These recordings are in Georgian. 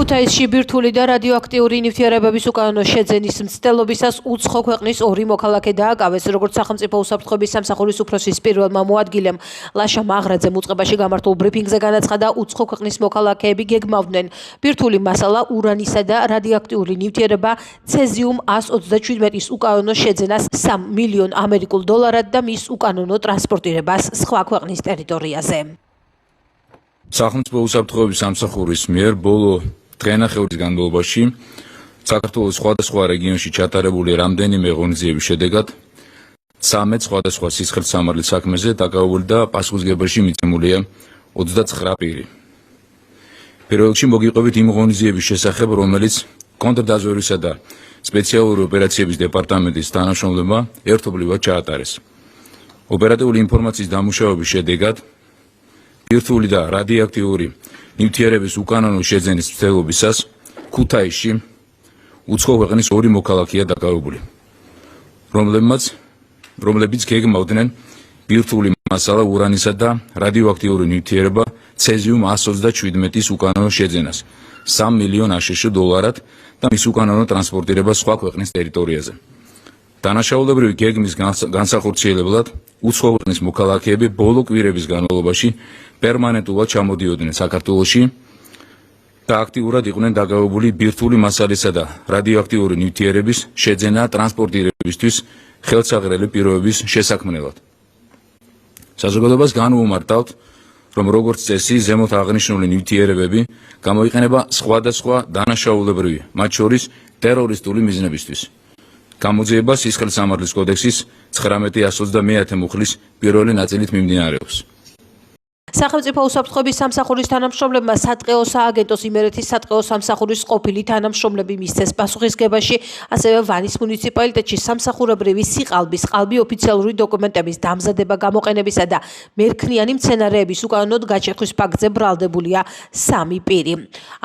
ქუთაისში ბირთვული და რადიოაქტიური ნივთიერებების უკანონო შეძენის მცდელობისას უცხო ქვეყნის 2 მოქალაქე დააკავეს, როგორც სახელმწიფო უსაფრთხოების სამსახურის უფროსის პირველმა მოადგილემ ლაშა მაღრაძემ უწყებაში გამართულ ბრიფინგზე განაცხადა, უცხო ქვეყნის მოქალაქეები გეგმავდნენ ბირთვული მასალა ურანისა და რადიოაქტიური ნივთიერება ცეზიუმ 137-ის უკანონო შეძენას $3 მილიონ და მის უკანონო ტრანსპორტირებას სხვა ქვეყნის ტერიტორიაზე. სახელმწიფო უსაფრთხოების სამსახურის მიერ ბოლო დღენახევრის განმავლობაში საქართველოს სხვადასხვა რეგიონში ჩატარებული რამდენიმე ღონისძიების შედეგად 13 სხვადასხვა სისხლისამართლის საქმეზე დაკავებული და პასუხისმგებაში მიცემულია 29 პირი. პირველ რიგში მოგიყვებით იმ ღონისძიების შესახებ, რომელიც კონტრდაზვერვისა და სპეციალური ოპერაციების დეპარტამენტის თანამშრომლებმა ერთობლივად ჩაატარეს. ოპერატიული ინფორმაციის დამუშავების შედეგად ბირთვული და რადიოაქტიური ნივთიერების უკანონო შეძენის მცდელობისას ქუთაისში უცხო ქვეყნის 2 მოქალაქეა დაკავებული, რომლებიც გეგმავდნენ ბირთვული მასალა ურანისა და რადიოაქტიური ნივთიერება ცეზიუმ 137-ის უკანონო შეძენას $3 მილიონ და მის უკანონო ტრანსპორტირებას სხვა ქვეყნის ტერიტორიაზე. დანაშაულებრივი გეგმის განსახორციელებლად უცხო ქვეყნის მოქალაქეები ბოლო კვირების განმავლობაში პერმანენტულად ჩამოდიოდნენ საქართველოში და აქტიურად იყვნენ დაკავებული ბირთვული მასალისა და რადიოაქტიური ნივთიერების შეძენა ტრანსპორტირებისთვის ხელსაყრელი პირობების შესაქმნელად. საზოგადოებას განვუმარტავთ, რომ როგორც წესი ზემოთ აღნიშნული ნივთიერებები გამოიყენება სხვადასხვა დანაშაულებრივი, მათ შორის ტერორისტული მიზნებისთვის. გამოძიება სისხლისამართლის კოდექსის 19-130 მუხლის პირველი ნაწილით მიმდინარეობს. სახელმწიფო უსაფრთხოების სამსახურის თანამშრომლებმა სატყეო სააგენტოს იმერეთის სატყეო სამსახურის ყოფილი თანამშრომლები მისცეს პასუხისმგებაში, ასევე ვანის მუნიციპალიტეტში სამსახურებრივი სიყალბის, ყალბი ოფიციალური დოკუმენტების დამზადება, გამოყენებისა და მერქნიანი მცენარეების უკანონოდ გაჩეხვის ფაქტზე ბრალდებულია 3 პირი.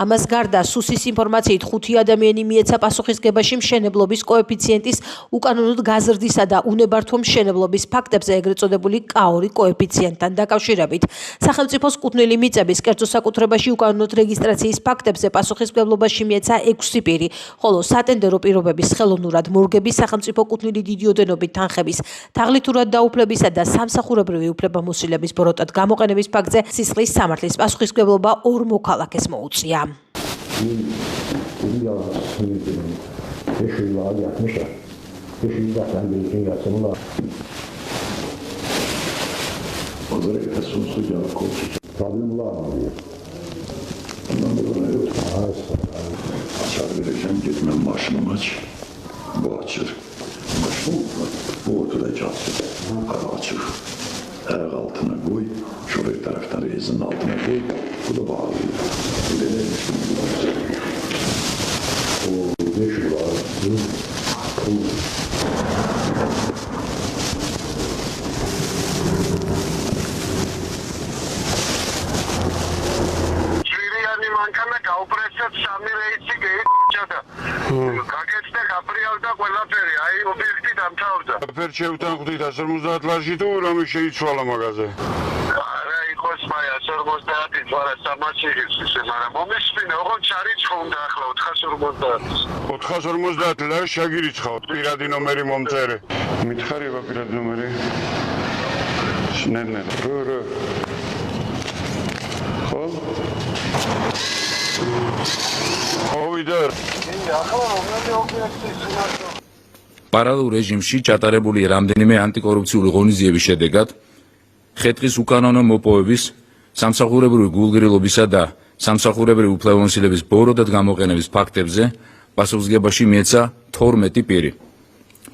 ამას გარდა სუსის ინფორმაციით 5 ადამიანი მიეცა პასუხისმგებაში მშენებლობის კოეფიციენტის უკანონოდ გაზრდისა და უნებართვო მშენებლობის ფაქტებზე, ეგრეთ წოდებული K2 კოეფიციენტთან დაკავშირებით. სახელმწიფოს კუთვნილი მიწების კერძო საკუთრებაში უკანონოდ რეგისტრაციის ფაქტებზე პასუხისმგებლობაში მიეცა 6 პირი, ხოლო სატენდერო პირობების ხელოვნურად მორგების, სახელმწიფო კუთვნილი დიდი ოდენობით თანხების თაღლითურად დაუფლებისა და სამსახურებრივი უფლებამოსილების ბოროტად გამოყენების ფაქტზე სისხლის სამართლის პასუხისმგებლობა 2 მოქალაქეს მოუწია. Ayak altına koy, şuraya taraftan rezinin altına koy, bu da bağlıyor. Bu da neymiş bu? O ne şu var? Şiriyani mankana kaupresat sami reisi geitruchada. Kaketsda gabrialda ყველაფერი, აი ობიექტი დამთავრდა. ფერჩევთან ხვდით 50 ლარში თუ რომ შეიცვალა მაგაზე. არა იყოს მაია 50 თვარა 300 ისე, მაგრამ მომისმინე, ოღონდ ჩარიცხო უნდა ახლა 450. 450 ლარი შაგირიცხავთ, პირადი ნომერი მომწერე. მითხარება პირადი ნომერი. ნე. ხო? ოვიდარ. ახლა მომენტი ობიექტი სინათო. პარალელურ რეჟიმში ჩატარებული რამდენიმე ანტიკორუფციული ღონისძიების შედეგად ხეთყის უკანონო მოპოვების, სამსახურებრივი გულგრილობისა და სამსახურებრივი უფლებამოსილების ბოროტად გამოყენების ფაქტებზე პასუხისმგებაში მიეცა 12 პირი.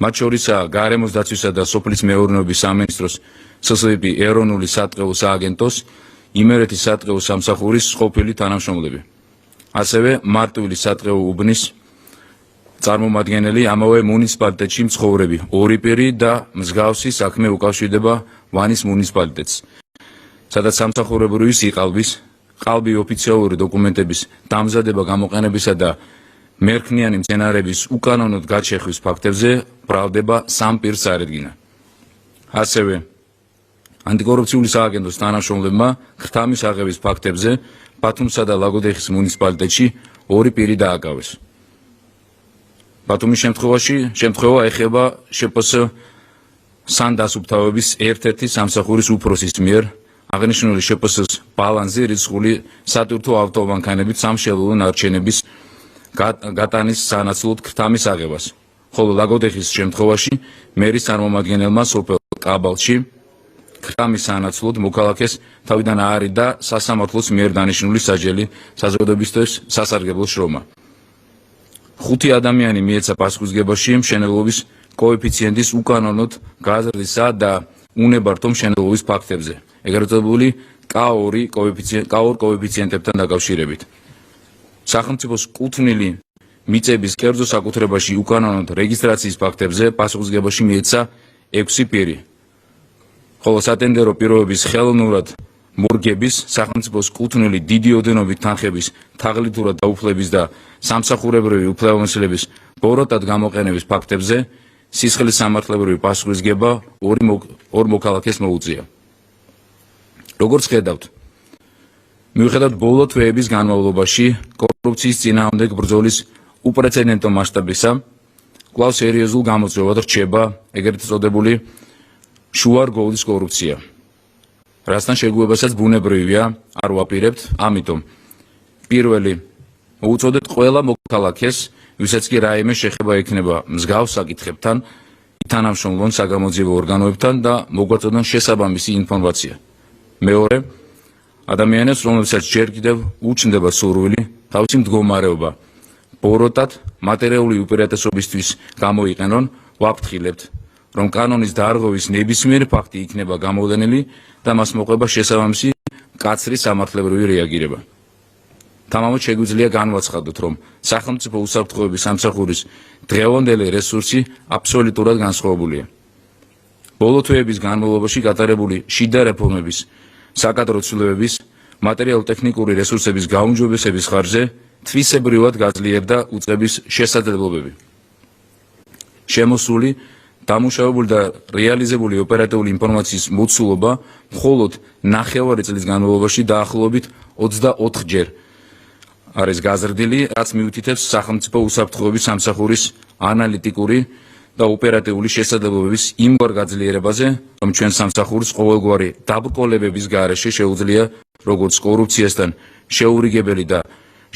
მათ შორისაა გარემოს დაცვისა და სოფლის მეურნეობის სამინისტროს SSVP ეროვნული სატყეო სააგენტოს იმერეთის სატყეო სამსახურის ყოფილი თანამშრომლები. ასევე მარტვილი სატყეო უბნის წარმომადგენელი ამავე მუნიციპალიტეტში მცხოვრები 2 პირი და მსგავსი საქმე უკავშირდება ვანის მუნიციპალიტეტს, სადაც სამსახურებრივი სიყალბის, ყალბი ოფიციალური დოკუმენტების დამზადება, გამოყენებისა და მერქნიანი მცენარეების უკანონოდ გაჩეხვის ფაქტებზე ბრალდება 3 პირს წარედგინა. ასევე ანტიკორუფციული სააგენტოს თანამშრომლებმა ქრთამის აღების ფაქტებზე ბათუმსა და ლაგოდეხის მუნიციპალიტეტში ორი პირი დააკავეს. ბათუმის შემთხვევა ეხება შპს სანდასუფთავების ერთ-ერთი სამსახურის უფროსის მიერ აღნიშნული შპს-ს ბალანსი რიცხული სატვირთო ავტომანქანებით სამშენებლო ნარჩენების გატანის სანაცვლოდ ქრთამის აღებას, ხოლო ლაგოდეხის შემთხვევაში მერის წარმომადგენელმა სოფელ კაბალში ქრთამის სანაცვლოდ მოქალაქეს თავიდან აარიდა სასამართლოს მიერ დანიშნული საჯელი საზოგადოებისთვის სასარგებლო შრომა. 5 ადამიანი მიეცა პასუხისგებაში მშენებლობის კოეფიციენტის უკანონოდ გაზრდისა და უნებართო მშენებლობის ფაქტებზე, ეგრეთ წოდებული K2 კოეფიციენტებთან დაკავშირებით. სახელმწიფოს კუთვნილი მიწების კერძო საკუთრებაში უკანონოდ რეგისტრაციის ფაქტებზე პასუხისგებაში მიეცა 6 პირი, ხოლო სატენდერო პირობების ხელოვნურად მორგების, სახელმწიფოს კუთვნილი დიდი ოდენობით თანხების თაღლითურად დაუფლების და სამსახურებრივი უფლებამოსილების ბოროტად გამოყენების ფაქტებზე სისხლის სამართლებრივი პასუხისგება ორ მოქალაქეს მოუწია. როგორც ხედავთ, მიუხედავად ბოლო თვეების განმავლობაში კორუფციის წინააღმდეგ ბრძოლის უპრეცედენტო მასშტაბისა, კვლავ სერიოზულ გამოწვევად რჩება ეგრეთ წოდებული შუარგოლის კორუფცია, რასთან შეგუებასაც ბუნებრივია არ ვაპირებთ, ამიტომ პირველი მოუწოდეთ ყველა მოქალაქეს, ვისაც კი რაიმე შეხება ექნება მსგავს საკითხებთან, თანამშრომლონ საგამოძიებო ორგანოებთან და მოგვაწოდონ შესაბამისი ინფორმაცია. მეორე, ადამიანებს, რომლებსაც ჯერ კიდევ უჩნდება სურვილი თავისი მდგომარეობა ბოროტად მატერიალური უპირატესობისთვის გამოიყენონ, ვაფრთხილებთ, რომ კანონის დარღვევის ნებისმიერი ფაქტი იქნება გამოვლენილი და მას მოყვება შესაბამისი მკაცრი სამართლებრივი რეაგირება. თამამად შეგვიძლია განვაცხადოთ, რომ სახელმწიფო უსაფრთხოების სამსახურის დღევანდელი რესურსი აბსოლუტურად განსხვავებულია. ბოლო თვეების განმავლობაში გატარებული შიდა რეფორმების, საკადრო ცვლილებების, მატერიალურ-ტექნიკური რესურსების გაუმჯობესების ხარჯზე თვისებრივად გაძლიერდა უწყების შესაძლებლობები. შემოსული, დამუშავებული და რეალიზებული ოპერატიული ინფორმაციის მოცულობა მხოლოდ 9 წლის განმავლობაში დაახლოებით 24 ჯერ არის გაზრდილი, რაც მიუთითებს სახელმწიფო უსაფრთხოების სამსახურის ანალიტიკური და ოპერატიული შესაძლებლობების იმგვარ გაძლიერებაზე, რომ ჩვენ სამსახურს ყოველგვარი დაბრკოლებების გარეშე შეუძლია როგორც კორუფციასთან შეურიგებელი და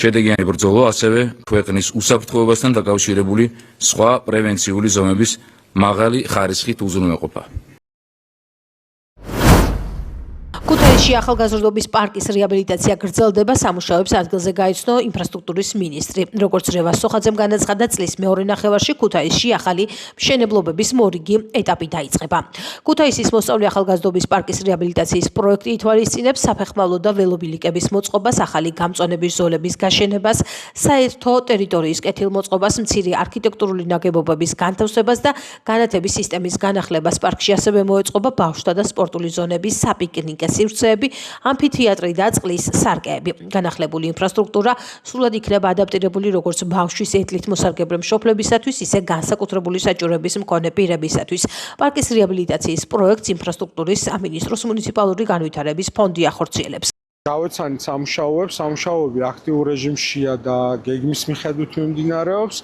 შედეგიანი ბრძოლო, ასევე ქვეყნის უსაფრთხოებასთან დაკავშირებული სხვა პრევენციული ზომების მაღალი ხარისხით უზრუნველყოფა. ქუთაისში ახალგაზრდობის პარკის რეაბილიტაცია გრძელდება, სამუშაოებს ადგილზე გაიცნო ინფრასტრუქტურის მინისტრი. როგორც რევას სოხაძემ განაცხადა, წლის მეორე ნახევარში ქუთაისში ახალი მშენებლობების მორიგი ეტაპი დაიწყება. ქუთაისის მოსწავლე ახალგაზრდობის პარკის რეაბილიტაციის პროექტი ითვალისწინებს საფეხმავლო და ველობილიკების მოწყობას, ახალი გამწონების ზოლების გაშენებას, საერთო ტერიტორიის კეთილმოწყობას, მცირე არქიტექტურული ნაგებობების განთავსებას და განათების სისტემის განახლებას. პარკში ასევე მოეწყობა ბავშვთა და სპორტული ზონების, საპიკნიკე სივრცეები, ამფითეატრი და წყლის სარკეები. განახლებული ინფრასტრუქტურა სრულად იქნება ადაპტირებული როგორც ბავშვის ეთლით მოსარგებლე მშობლებისათვის, ისე განსაკუთრებული საჭიროების მქონე პირებისათვის. პარკის რეაბილიტაციის პროექტს ინფრასტრუქტურის სამინისტროს მუნიციპალური განვითარების ფონდი ახორციელებს. დავეცანით სამუშაოები აქტიურ რეჟიმშია და გეგმის მიხედვით მიმდინარეობს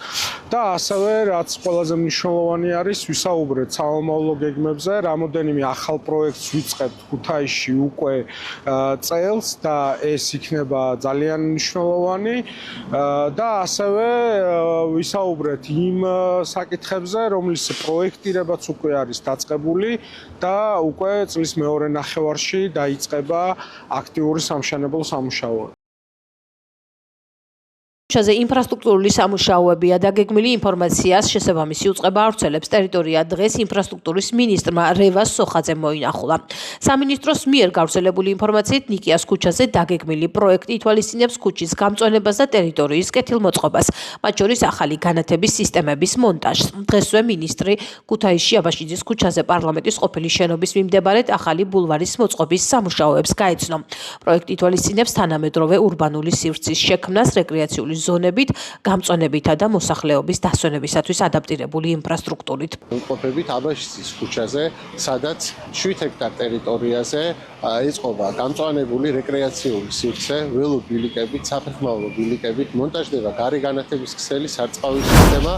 და ასევე რაც ყველაზე მნიშვნელოვანი არის, ვისაუბრეთ სამომავლო გეგმებზე, რამოდენიმე ახალ პროექტს ვიწყებთ ქუთაისში უკვე წელს და ეს იქნება ძალიან მნიშვნელოვანი და ასევე ვისაუბრეთ იმ საკითხებზე, რომლის პროექტირებაც უკვე არის დაწყებული და უკვე წლის მეორე ნახევარში დაიწყება აქტიური სამშენებლო სამუშაოები. შაზე ინფრასტრუქტურული სამუშაოებია დაგეგმილი ინფორმაციას შესაბამისი უწყება ავრცელებს ტერიტორია დღეს ინფრასტრუქტურის მინისტრმა რევას სოხაძემ მოინახულა. სამინისტროს მიერ გავრცელებული ინფორმაციით ნიკიას ქუჩაზე დაგეგმილი პროექტი ითვალისწინებს ქუჩის გამწვენებას და ტერიტორიის კეთილმოწყობას, მათ შორის ახალი განათების სისტემების მონტაჟს. დღესვე მინისტრი ქუთაისში აბაშიძის ქუჩაზე პარლამენტის ყოფილი შენობის მიმდებარედ ახალი ბულვარის მოწყობის სამუშაოებს გაეცნო. პროექტი ითვალისწინებს თანამედროვე ურბანული სივრცის შექმნას, რეკრეაციული ზონებით, გამწვანებითა და მოსახლეობის დასვენებისათვის ადაპტირებული ინფრასტრუქტურით. ვიმყოფებით აბაშის ქუჩაზე, სადაც 7 ჰექტარ ტერიტორიაზე იწყობა გამწვანებული რეკრეაციული სივრცე, ველო ბილიკებით, საფეხმავლო ბილიკებით, მონტაჟდება გარეგანათების ქსელი, სარწყავი სისტემა.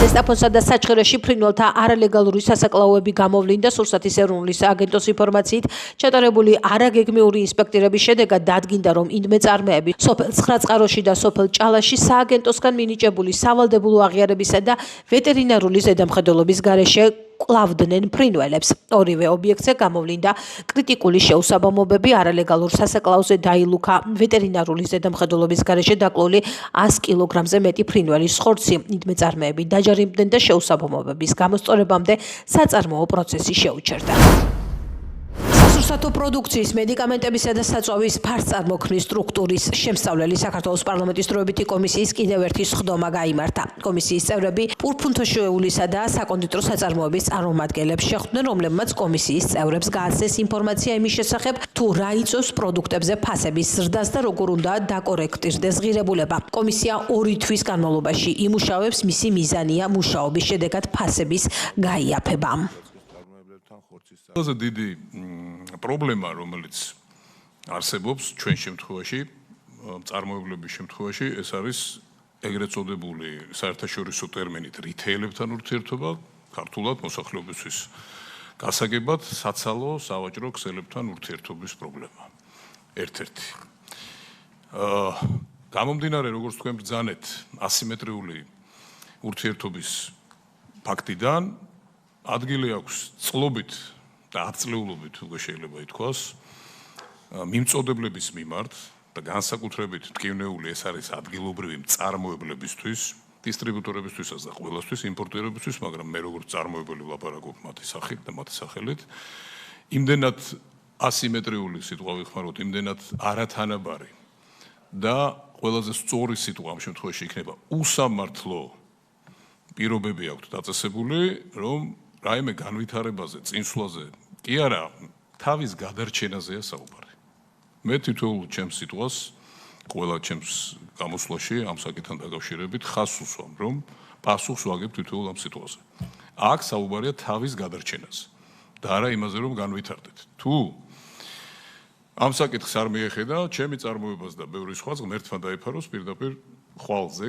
ზესტაფონსა და საჩხერეში ფრინველთა არალეგალური სასაკლაოები გამოვლინდა. სურსათის ეროვნული სააგენტოს ინფორმაციით, ჩატარებული არაგეგმიური ინსპექტირების შედეგად დადგინდა, რომ ინდმე წარმოები სოფელ ცხრაწყაროში და სოფელ ჭალაში სააგენტოსგან მინიჭებული სავალდებულო აღიარებისა და ვეტერინარული ზედამხედველობის გარეშე კლავდნენ ფრინველებს. ორივე ობიექტზე გამოვლინდა კრიტიკული შეუსაბამობები, არალეგალურ სასაკლაოზე დაილუქა ვეტერინარული ზედამხედველობის გარეშე დაკლული 100 კილოგრამზე მეტი ფრინველის ხორცი. ინდმე წარმოები დაჯარიმდნენ და შეუსაბამობების გამოსწორებამდე საწარმოო პროცესი შეუჩერდა. სასურსათო პროდუქციის, მედიკამენტებისა და საწვავის ფარსწარმოქმნის სტრუქტურის შემსწავლელი საქართველოს პარლამენტის დროებითი კომისიის კიდევ ერთი სხდომა გაიმართა. კომისიის წევრები პურფუნთოშეულისა და საკონდიტრო საწარმოების წარმომადგენლებს შეხვდნენ, რომლებმაც კომისიის წევრებს გააცნეს ინფორმაცია იმის შესახებ, თუ რა იწვევს პროდუქტებზე ფასების ზრდას და როგორ უნდა დაკორექტირდეს ღირებულება. კომისია 2 თვის განმავლობაში იმუშავებს, მისი მიზანია მუშაობის შედეგად ფასების გაიაფება. ყველაზე დიდი პრობლემა, რომელიც არსებობს ჩვენ შემთხვევაში, წარმოებლების შემთხვევაში, ეს არის ეგრეთ წოდებული საერთაშორისო ტერმინით რითეილებთან ურთიერთობა, ქართულად მოსახლეობისთვის გასაგებად საცალო სავაჭრო ქსელებთან ურთიერთობის პრობლემა. ერთ-ერთი. გამომდინარე, როგორც თქვენ ბრძანეთ, ასიმეტრიული ურთიერთობის ფაქტიდან ადგილი აქვს წყლობით და აწლეულობით უკვე შეიძლება ითქვას მიმწოდებლების მიმართ და განსაკუთრებით ტკივნეული ეს არის ადგილობრივი მწარმოებლებისთვის, დისტრიბუტორებისთვისაც და ყველასთვის, იმპორტერებისთვის, მაგრამ მე როგორც მწარმოებელი ვლაპარაკობ მათი სახით და მათი სახელით, იმდენად ასიმეტრიული სიტყვა ვიხმაროთ, იმდენად არათანაბარი და ყველაზე სწორი სიტყვა ამ შემთხვევაში იქნება უსამართლო პირობები აქვთ დაწესებული, რომ რაიმე განვითარებაზე, წინსვლაზე კი არა, თავის გადარჩენაზეა საუბარი. მე თითოეულ ჩემს სიტყვას, ყველა ჩემს გამოსვლაში ამ საკითხთან დაკავშირებით ხაზს უსვამ, რომ პასუხს ვაგებ თითოეულ ამ სიტყვაზე. აქ საუბარია თავის გადარჩენაზე და არა იმაზე, რომ განვითარდეთ. თუ ამ საკითხს არ მიეხედა, ჩემი წარმოებას და ბევრი სხვას ღმერთმა დაიფაროს პირდაპირ ხვალზე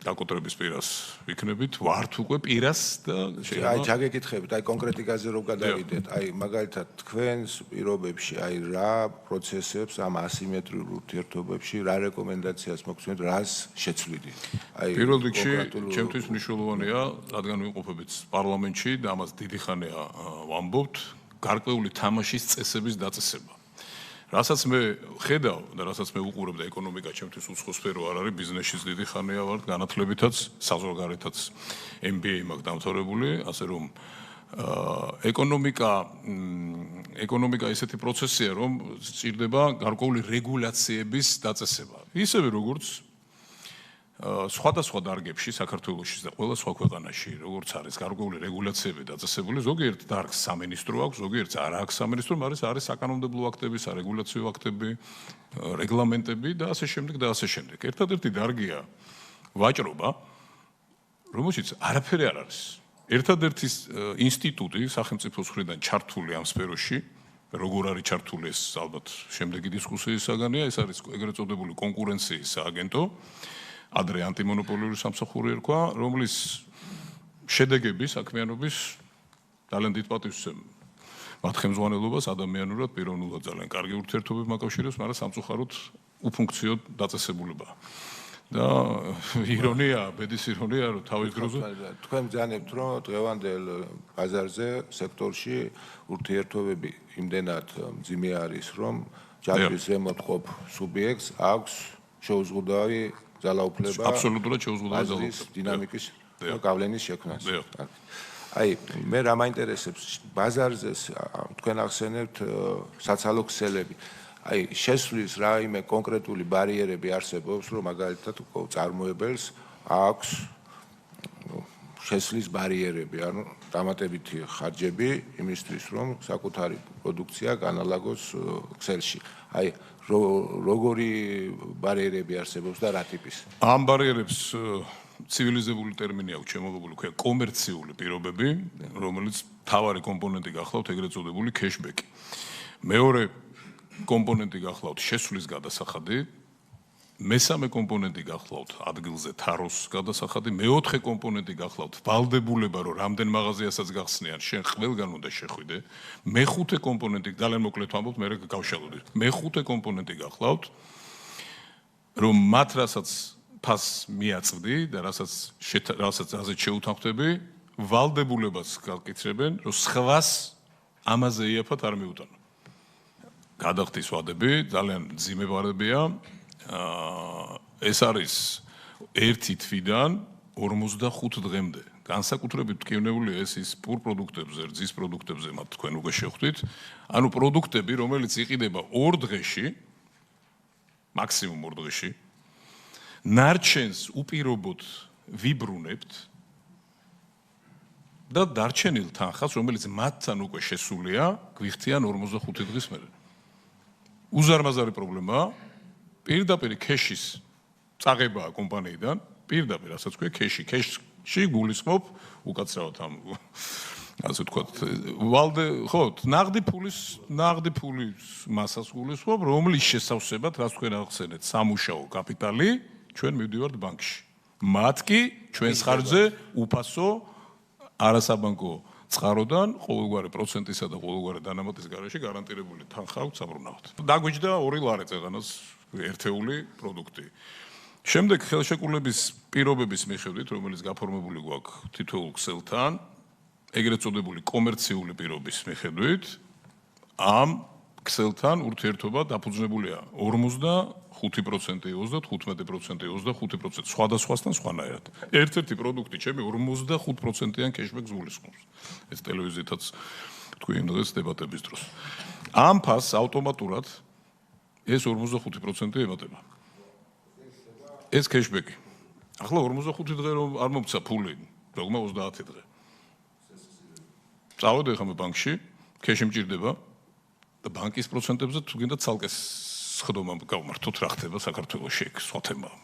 დაკოტრების პირას ვიქნებით, ვართ უკვე პირას და შეიძლება აი ჩაგეკითხებით, აი კონკრეტიკაზე რომ გადავიდეთ, აი მაგალითად თქვენს პირობებში, აი რა პროცესებს ამ ასიმეტრიულ ურთიერთობებში, რა რეკომენდაციას მოგცემთ, რას შეცვლიდით? აი პირველ რიგში ჩემთვის მნიშვნელოვანია, რადგან ვიმყოფებით პარლამენტში და ამას დიდი ხანია ვამბობთ, გარკვეული თამაშის წესების დაწესება. რასაც მე ხედავ და რასაც მე უყურებ და ეკონომიკა ჩემთვის უცხო სფერო არ არის, ბიზნესშიც დიდი ხანია ვარ, განათლებითაც, საზღვარგარეთაც MBA მაქვს დამთავრებული, ასე რომ ეკონომიკა ისეთი პროცესია, რომ სჭირდება გარკვეული რეგულაციების დაწესება. ისევე როგორც სხვადასხვა დარგებში, საქართველოში და ყველა სხვა ქვეყანაში, როგორც არის გარკვეული რეგულაციები დაწესებული, ზოგიერთ დარგს სამინისტრო აქვს, ზოგიერთს არ აქვს სამინისტრო, მაგრამ არის საკანონმდებლო აქტები, სარეგულაციო აქტები, რეგლამენტები და ასე შემდეგ და ასე შემდეგ. ერთადერთი დარგია ვაჭრობა, რომელშიც არაფერი არ არის. ერთადერთი ინსტიტუტი სახელმწიფოს მხრიდან ჩართული ამ სფეროში, როგორ არის ჩართული ეს ალბათ შემდეგი დისკუსიის საგანია, ეს არის ეგრეთ წოდებული კონკურენციის სააგენტო. ადრე ანტიმონოპოლიური სამსახური ერქვა, რომლის შედეგები საქმიანობის ძალიან დიდ პატივს უსწევს მათ ხელმძღვანელობას ადამიანურად, პიროვნულად ძალიან კარგი ურთიერთობები მაკავშირებს, მაგრამ სამწუხაროდ უფუნქციო დაწესებულებაა. და ირონია, ბედის ირონია, რომ თავის დროზე თქვენ ბრძანებთ, რომ დღევანდელ ბაზარზე, სექტორში ურთიერთობები იმდენად მძიმე არის, რომ ჯაჭვის ზემოთ ყოფ სუბიექტს აქვს შეუზღუდავი ძალაუფლება აბსოლუტურად შეუზღუდავი ძალაუფლება დინამიკის გავლენის შექმნას. აი, მე რა მაინტერესებს ბაზარზე თქვენ ახსენებთ საცალო ქსელები. აი, შესვლის რაიმე კონკრეტული ბარიერები არსებობს, რომ მაგალითად წარმოებელს აქვს შესლის ბარიერები, ანუ დამატებითი ხარჯები იმისთვის, რომ საკუთარი პროდუქცია განალაგოს ქსელში. აი, როგორი ბარიერები არსებობს და რა ტიპის? ამ ბარიერებს ცივილიზებული ტერმინი აქვს შემოღებული, ქვია კომერციული პირობები, რომელიც მთავარი კომპონენტი გახლავთ ეგრეთ წოდებული cashback. მეორე კომპონენტი გახლავთ შესვლის გადასახადი, მესამე კომპონენტი გახლავთ ადგილზე თაროს გადასახადი, მეოთხე კომპონენტი გახლავთ ვალდებულება, რომ რამდენ მაღაზიასაც გახსნიან, შენ ყველგან უნდა შეხვიდე. მეხუთე კომპონენტი, ძალიან მოკლედ ვამბობ, მე გავშალოდით. მეხუთე კომპონენტი გახლავთ, რომ მათ რასაც ფას მიაწვდი და რასაც აზეთ შეუთანხმდები, ვალდებულებას გაკეთებენ, რომ სხვას ამაზე იაფად არ მიუტანო. გადახდის ვადები, ძალიან მძიმე ვადებია. ეს არის 1 თვიდან 45 დღემდე. განსაკუთრებით მტკივნეულია ეს ის პურ პროდუქტებზე, რძის პროდუქტებზე, მათ თქვენ უკვე შეხვდით. ანუ პროდუქტები, რომელიც იყიდება 2 დღეში, მაქსიმუმ 2 დღეში, ნარჩენს უპირობოდ ვიბრუნებთ და დარჩენილ თანხას, რომელიც მათთან უკვე შესულია, გვიხდიან 45 დღის მერე. უზარმაზარი პრობლემაა. პირდაპირ ქეშის წაღებაა კომპანიიდან, პირდაპირ, რასაც ქვია ქეში გულისხმობ უკაცრავად ამ ასე ვთქვათ, ხო, ნაღდი ფულის მასას გულისხმობ, რომლის შესავსებად, რაც თქვენ ახსენეთ, სამუშაო კაპიტალი, ჩვენ მივდივართ ბანკში. მათ კი ჩვენს ხარჯზე უფასო არასაბანკო წყაროდან ყოველგვარი პროცენტისა და ყოველგვარი დანამატის გარეშე გარანტირებული თანხა აქვს საბრუნავად. დაგვიჯდა 2 ლარი წეღანას ერთეული პროდუქტი. შემდეგ ხელშეკრულების პირობების მიხედვით, რომელიც გაფორმებული გვაქვს თითოეულ ქსელთან, ეგრეთ წოდებული კომერციული პირობის მიხედვით, ამ ქსელთან ურთიერთობა დაფუძნებულია 45%, 35%, 25%, სხვადასხვასთან სხვანაირად. ერთ-ერთი პროდუქტი ჩემი 45%-იან cashback-ს გულისხმობს. ეს ტელევიზიითაც თქვენ დღეს დებატების დროს. ამ ფასს ავტომატურად ეს 45% ემატება. ეს cashback-ი. ახლა 45 დღე რომ არ მომცა ფული, დოგმა 30 დღე. წავედი ხომ ბანკში, cash მჭირდება და ბანკის პროცენტებზე თუ გინდა ცალკე სხდომა გავმართოთ რა ხდება საქართველოში ეგ სხვა თემაა.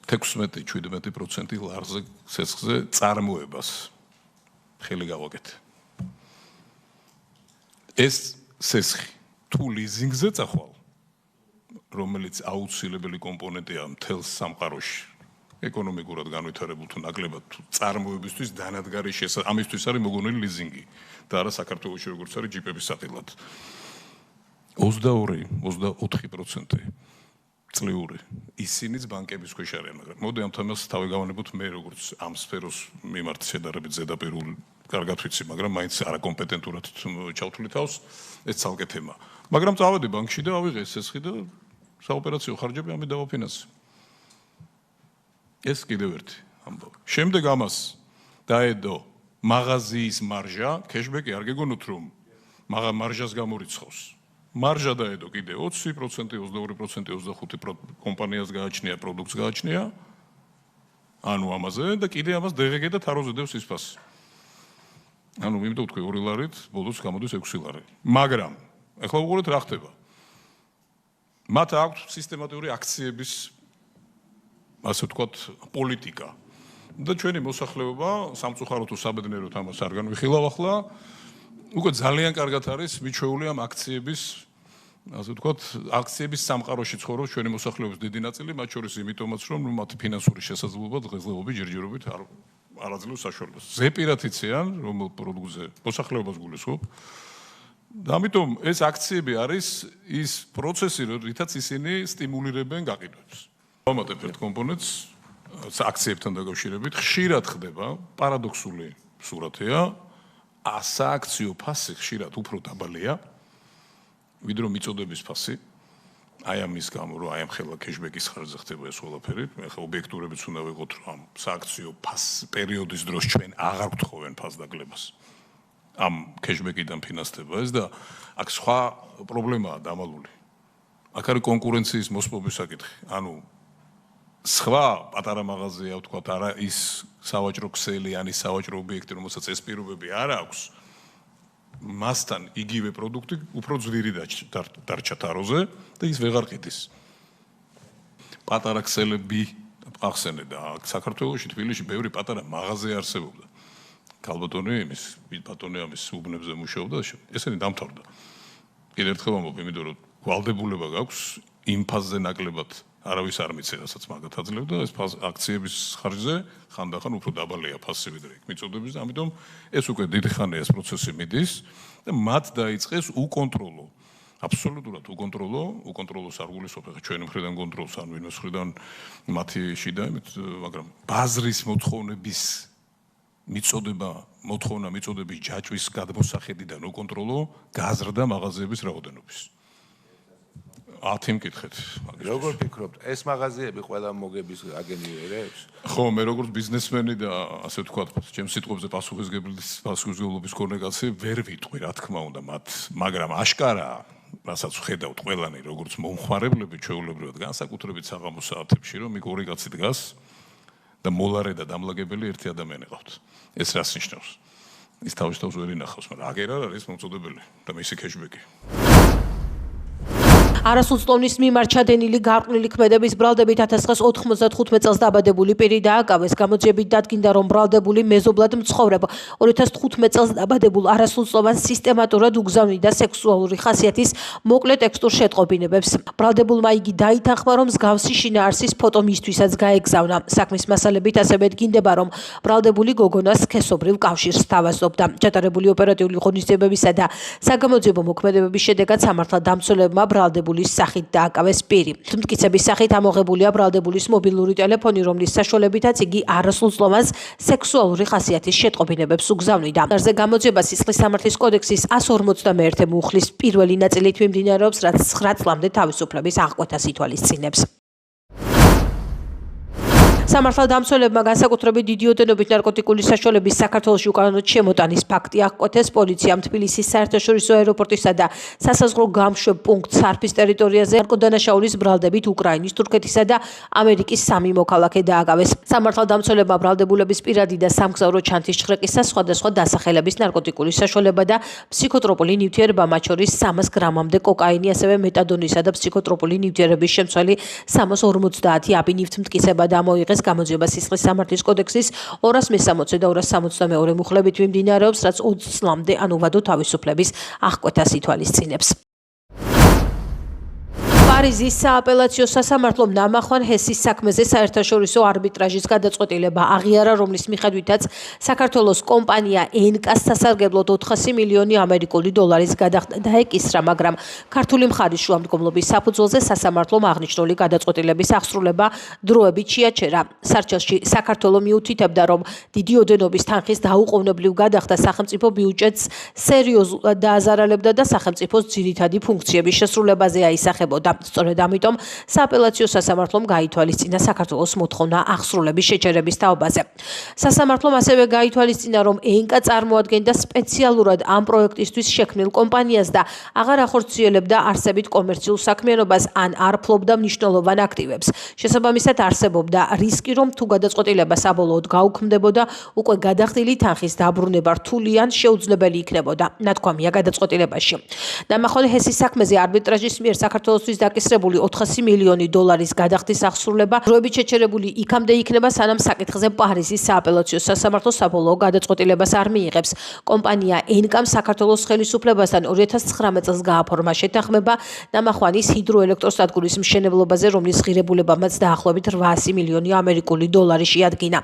16-17% ლარზე სესხზე წარმოებას ხელი გავაკეთე. ეს სესხი თუ ლიზინგზე წახვალ, რომელიც აუცილებელი კომპონენტია მთელს სამყაროში, ეკონომიკურად განვითარებულ თუ ნაკლებად თუ წარმოებისთვის დანადგარი ამისთვის არის მოგონილი ლიზინგი და არა საქართველოში როგორც არის ჯიპების საყილად. 22-24% წლიური. ისინიც ბანკების ქვეშ არიან, მაგრამ მოდი ამ თემას თავი გავანებოთ მე როგორც ამ სფეროს მიმართ შედარებით ზედაპირული კარგად ვიცი, მაგრამ მაინც არაკომპეტენტურად ჩავთვლი თავს, ეს ცალკე თემაა. მაგრამ წავედი ბანკში და ავიღე სესხი და საოპერაციო ხარჯები ამით დავაფინანსე. ეს კიდევ ერთი ამბავი. შემდეგ ამას დაედო მაღაზიის მარჟა, cashback-ი არ გეგონოთ რომ მარჟას გამორიცხავს. მარჟა დაედო კიდე 20%, 22%, 25% კომპანიას გააჩნია, პროდუქტს გააჩნია. ანუ ამაზე და კიდე ამას DGG და თაროზე დევს ის ფასი. ანუ იმიტომ თქვი 2 ლარით, ბოლოს გამოდის 6 ლარი. მაგრამ ეხლა უყურეთ რა ხდება. მათ აქვს სისტემატიური აქციების ასე ვთქვათ პოლიტიკა. და ჩვენი მოსახლეობა სამწუხაროდ თუ საბედნიეროდ ამას არ განვიხილავ ახლა, უკვე ძალიან კარგად არის მიჩვეული ამ აქციების ასე ვთქვათ, აქციების სამყაროში ცხოვრობს ჩვენი მოსახლეობის დიდი ნაწილი, მათ შორის იმიტომაც რომ მათი ფინანსური შესაძლებლობა დღესდღეობით ჯერჯერობით არ აძლევს საშუალებას. ზეპირად იციან, რომ პროდუქტზე მოსახლეობას გულისხმობ. და ამიტომ ეს აქციები არის ის პროცესი, რითაც ისინი სტიმულირებენ გაყიდვებს. ვამატებ ერთ კომპონენტს აქციებთან დაკავშირებით, ხშირად ხდება პარადოქსული სურათია, სააქციო ფასი ხშირად უფრო დაბალია, ვიდრე მიწოდების ფასი. აი ამის გამო, რომ აი ამ ხელა cashback-ის ხარჯზე ხდება ეს ყველაფერი, მე ხა ობიექტურებიც უნდა ვიყოთ, რომ ამ სააქციო ფას პერიოდის დროს ჩვენ აღარ გთხოვენ ფასდაკლებას. ამ cashback-იდან ფინანსდება ეს და აქ სხვა პრობლემაა დამალული. აქ არის კონკურენციის მოსპობის საკითხი. ანუ სხვა პატარა მაღაზია, ვთქვათ, არა ის სავაჭრო ქსელი, ან ის სავაჭრო ობიექტი, რომელსაც ეს პირობები არ აქვს, მასთან იგივე პროდუქტი უფრო ძლიერი დარჩა თაროზე და ის ვეღარ ყიდის. პატარა ქსელები ახსენე და საქართველოში, თბილისში ბევრი პატარა მაღაზია არსებობდა. ქალბატონი იმის, ბატონი ამის უბნებზე მუშაობდა, ესენი დამთავრდა. კიდევ ერთხელ ვამბობ, იმიტომ რომ ვალდებულება გაქვს იმ ფაზზე ნაკლებად არავის არ მიცე, რასაც მაგათ აძლევდა, ეს აქციების ხარჯზე ხანდახან უფრო დაბალია ფასი ვიდრე იქ მიწოდების და ამიტომ ეს უკვე დიდი ხანია ეს პროცესი მიდის და მათ დაიწყეს უკონტროლო, აბსოლუტურად უკონტროლო სარგულისოფ, ხა ჩვენი მხრიდან კონტროლს ან ვინმეს მხრიდან მათი შიდა, მაგრამ ბაზრის მოთხოვნების მოთხოვნა-მიწოდების ჯაჭვის გადმოსახედიდან უკონტროლო გაზრდა მაღაზიების რაოდენობის. 10 მკითხეთ. როგორ ფიქრობთ, ეს მაღაზიები ყველა მოგების აგენიერებს? ხო, მე როგორც ბიზნესმენი და ასე ვთქვათ, ჩემს სიტყვებზე პასუხისმგებლობის მქონე კაცი ვერ ვიტყვი, რა თქმა უნდა, მათ, მაგრამ აშკარაა, რასაც ვხედავთ ყველანი, როგორც მომხმარებლები ჩვეულებრივად განსაკუთრებით საღამოს საათებში, რომ იქ ორი კაცი დგას და მოლარე და დამლაგებელი ერთი ადამიანი ყავთ. ეს რას ნიშნავს? ის თავის თავს ვერ ინახავს, მაგრამ აგერ არ არის მომწოდებელი და მისი კეშბექი. არასრულწლოვნის მიმართ ჩადენილი გარყვნილი ქმედების ბრალდებით 1995 წელს დაბადებული პირი დააკავეს. გამოძიებით დადგინდა, რომ ბრალდებული მეზობლად მცხოვრებ 2015 წელს დაბადებულ არასრულწლოვანს სისტემატურად უგზავნიდა სექსუალური ხასიათის მოკლე ტექსტურ შეტყობინებებს. ბრალდებულმა იგი დაითანხმა, რომ მსგავსი შინაარსის ფოტო მისთვისაც გაეგზავნა. საქმის მასალებით ასევე დგინდება, რომ ბრალდებული გოგონას სქესობრივ კავშირს სთავაზობდა. ჩატარებული ოპერატიული ღონისძიებებისა და საგამოძიებო მოქმედებების შედეგად სამართალდამცველებმა ბრალდებული სახით დააკავეს პირი. მტკიცების სახით ამოღებულია ბრალდებულის მობილური ტელეფონი, რომლის საშუალებითაც იგი არასრულწლოვანს სექსუალური ხასიათის შეტყობინებებს უგზავნიდა. არზე გამოძიება სისხლის სამართლის კოდექსის 151 მუხლის პირველი ნაწილით მიმდინარეობს, რაც 9 წლამდე თავისუფლების აღკვეთას ითვალისწინებს. სამართალდამცველებმა განსაკუთრებით დიდი ოდენობით ნარკოტიკული საშუალების საქართველოში უკანონოდ შემოტანის ფაქტი აღკვეთეს. პოლიციამ თბილისის საერთაშორისო აეროპორტისა და სასაზღვრო გამშვებ პუნქტ სარფის ტერიტორიაზე ნარკოდანაშაულის ბრალდებით უკრაინის, თურქეთისა და ამერიკის 3 მოქალაქე დააკავეს. სამართალდამცველებმა ბრალდებულების პირადი და სამგზავრო ჩანთის ჩხრეკისა, სხვადასხვა დასახელების ნარკოტიკული საშუალება და ფსიქოტროპული ნივთიერება, მათ შორის 300 გრამამდე კოკაინი, ასევე მეტადონისა და ფსიქოტროპული ნივთიერების შემცველი 350 აბი ნივთმტკიცება გამოიღეს. გამოძიება სისხლის სამართლის კოდექსის 260 და 262 მუხლებით მიმდინარეობს, რაც 20 წლამდე ანუვადო თავისუფლების აღკვეთას ითვალისწინებს. პარიზის სააპელაციო სასამართლომ ნამახვან ჰესის საქმეზე საერთაშორისო არბიტრაჟის გადაწყვეტილება აღიარა, რომლის მიხედვითაც საქართველოს კომპანია ენკას სასარგებლოდ 400 მილიონი ამერიკული დოლარის გადახდა დაეკისრა, მაგრამ ქართული მხარის შუამდგომლობის საფუძველზე სასამართლომ აღნიშნული გადაწყვეტილების აღსრულება დროებით შეაჩერა. სარჩელში საქართველო მიუთითებდა, რომ დიდი ოდენობის თანხის დაუყოვნებლივ გადახდა სახელმწიფო ბიუჯეტს სერიოზულად დააზარალებდა და სახელმწიფოს ძირითადი ფუნქციების შესრულებაზე აისახებოდა. სწორედ ამიტომ სააპელაციო სასამართლომ გაითვალისწინა საქართველოს მოთხოვნა აღსრულების შეჩერების თაობაზე. სასამართლომ ასევე გაითვალისწინა, რომ ენკა წარმოადგენდა სპეციალურად ამ პროექტისთვის შექმნილ კომპანიას და აღარ ახორციელებდა არსებით კომერციულ საქმიანობას ან არ ფლობდა მნიშვნელოვან აქტივებს. შესაბამისად არსებობდა რისკი, რომ თუ გადაწყვეტილება საბოლოოდ გაუქმდებოდა, უკვე გადახდილი თანხის დაბრუნება რთული ან შეუძლებელი იქნებოდა. ნათქვამია გადაწყვეტილებაში. ნამახვან ჰესის საქმეზე არბიტრაჟის მიერ საქართველოსთვის დაკისრებული 400 მილიონი დოლარის გადახდის აღსრულება დროებით შეჩერებული იქამდე იქნება, სანამ საკითხზე პარიზის სააპელაციო სასამართლო საბოლოო გადაწყვეტილებას არ მიიღებს. კომპანია ენკამ საქართველოს ხელისუფლებასთან 2019 წელს გააფორმა შეთანხმება ნამახვანის ჰიდროელექტროსადგურის მშენებლობაზე, რომლის ღირებულებამაც დაახლოებით 800 მილიონი ამერიკული დოლარი შეადგინა.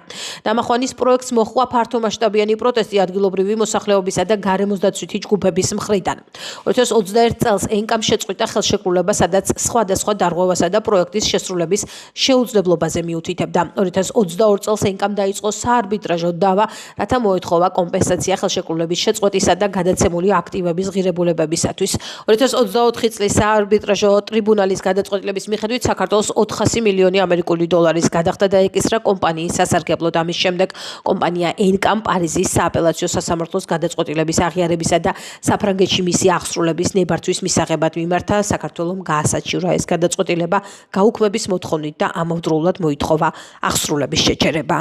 ნამახვანის პროექტს მოჰყვა ფართომასშტაბიანი პროტესტი ადგილობრივი მოსახლეობისა და გარემოსდაცვითი ჯგუფების მხრიდან. 2021 წელს ენკამ შეწყვიტა ხელშეკრულება, სადაც სხვადასხვა დარღვევასა და პროექტის შესრულების შეუძლებლობაზე მიუთითებდა. 2022 წელს ენკამ დაიწყო საარბიტრაჟო დავა, რათა მოეთხოვა კომპენსაცია ხელშეკრულების შეწყვეტისა და გადაცემული აქტივების ღირებულებებისათვის. 2024 წლის საარბიტრაჟო ტრიბუნალის გადაწყვეტილების მიხედვით საქართველოს 400 მილიონი ამერიკული დოლარის გადახდა დაეკისრა კომპანიის სასარგებლოდ. ამის შემდეგ კომპანია ენკამ პარიზის სააპელაციო სასამართლოს გადაწყვეტილების აღიარებისა და საფრანგეთში მისი აღსრულების ნებართვის მისაღებად მიმართა საქართველომ გაასაჩინა დაიჩივრა ეს გადაწყვეტილება გაუქმების მოთხოვნით და ამავდროულად მოითხოვა აღსრულების შეჩერება.